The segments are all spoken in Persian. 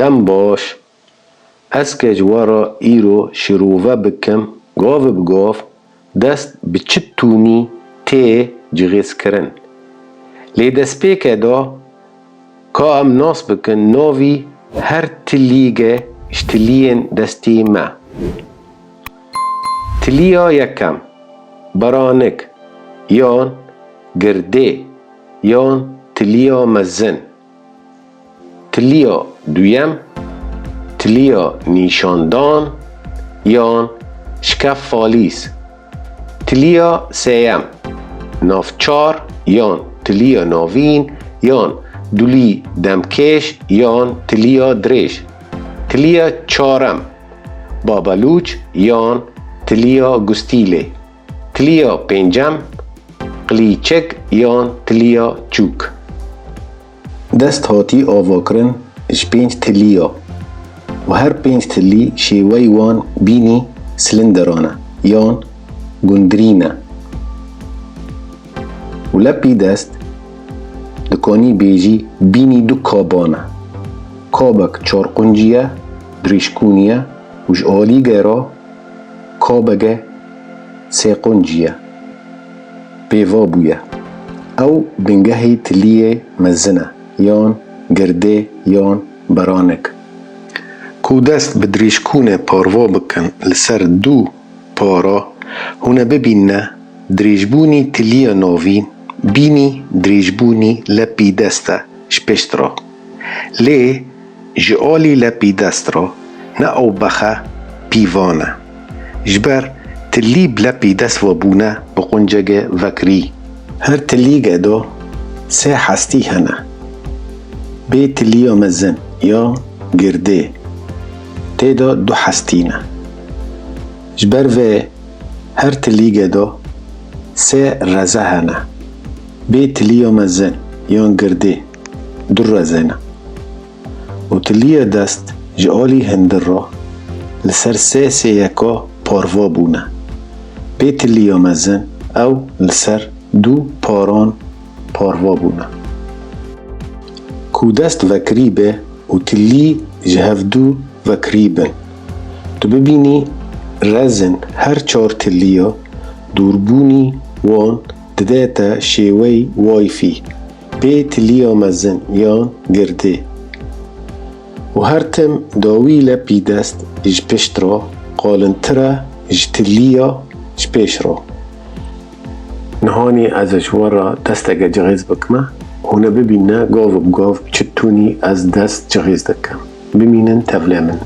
ام باش اسکه جوارا ایرو شروع بکم گاو بگاو دست بچتونی تی جغیز کرن لی دست پیکه دا که ام ناس بکن ناوی هر تلیگه اشتلین دستی ما تلیا یکم برانک یان گرده یان تلیا مزن تلیا دویم تلیا نیشاندان یان شکف فالیس تلیا سیم نافچار یان تلیا ناوین یان دولی دمکش یان تلیا دریش تلیا چارم بابلوچ یان تلیا گستیله تلیا پنجم قلیچک یان تلیا چوک دست هاتی آواکرن اش 5 تلیا و هر 5 تلی شیوی وان بینی سلندرانه یان گندرینه و لپی دست دکانی بیجی بینی دو کابانه کابک چارقنجیه دریشکونیه وش آلی گیرا کابگه سیقنجیه بیوا بویه او بنگهی تلیه مزنه یان گرده یان برانک کو دست بدریشکونه پاروا بکن لسر دو پارا هونه ببینه دریجبونی تلیا ناوین بینی دریجبونی لپی دسته شپشترا لی جعالی لپی دست را نه او بخه پیوانه جبر تلی بلپی دست و بونه بقنجگه وکری هر تلیگه دو سه حستی هنه بی تلیا مزن یا گرده تیدا دو حستینه جبر و هر تلیگه دو سه رزه هنه بی تلیا مزن یا گرده دو رزنه و تلیا دست جعالی هندر را لسر سه یکا پاروا بونه بی تلیا مزن او لسر دو پاران پاروا بونه کو دست وکری به و تلی جهفدو وکری بن تو ببینی رزن هر 4 تلیا دوربونی وان دداتا شیوی وایفی بی تلیا مزن یا گرده و هر تم داوی لپی دست اج پشت را قالنتره اج تلیا اج پیش را نهانی از اجوارا دست اگه جغیز بکمه هونه ببینه گاو بگاو چطونی از دست جغیز دکم ببینن تولمن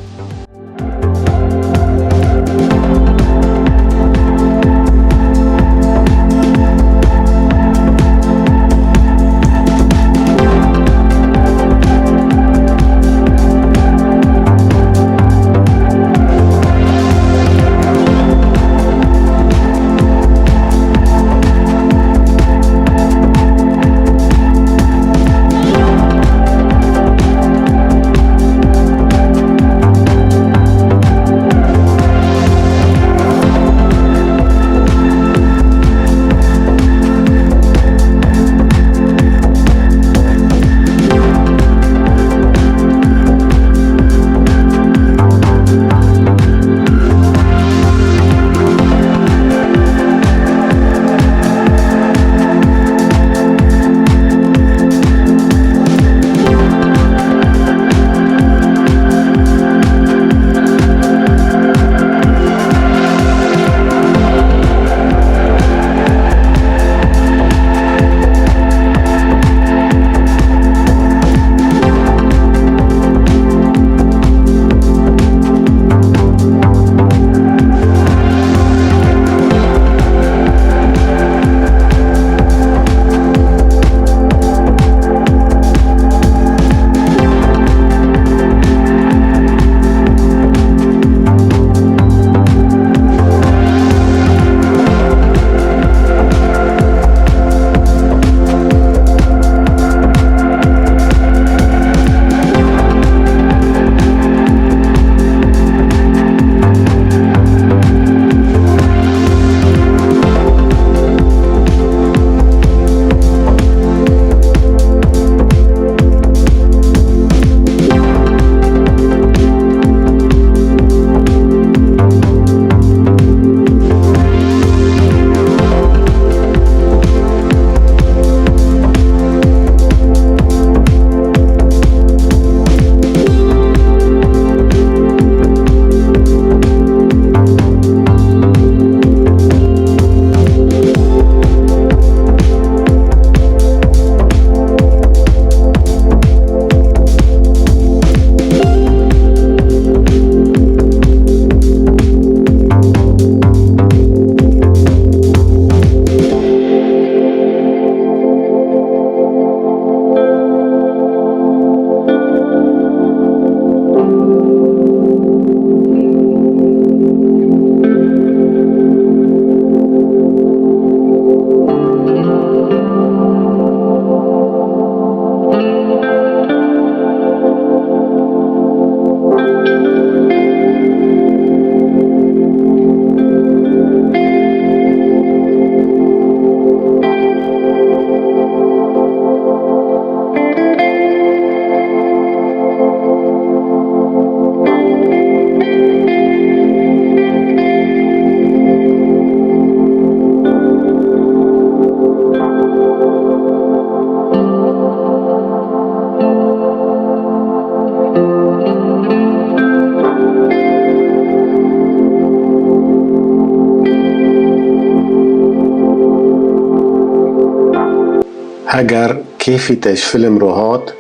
اگر کیفی تش فیلم رو هات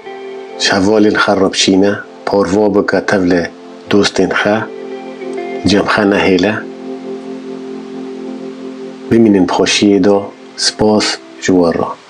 شوالین خراب شینه پاروا بکه تول دوستین خه جمخه نهیله ببینین بخوشی دا سپاس جوار را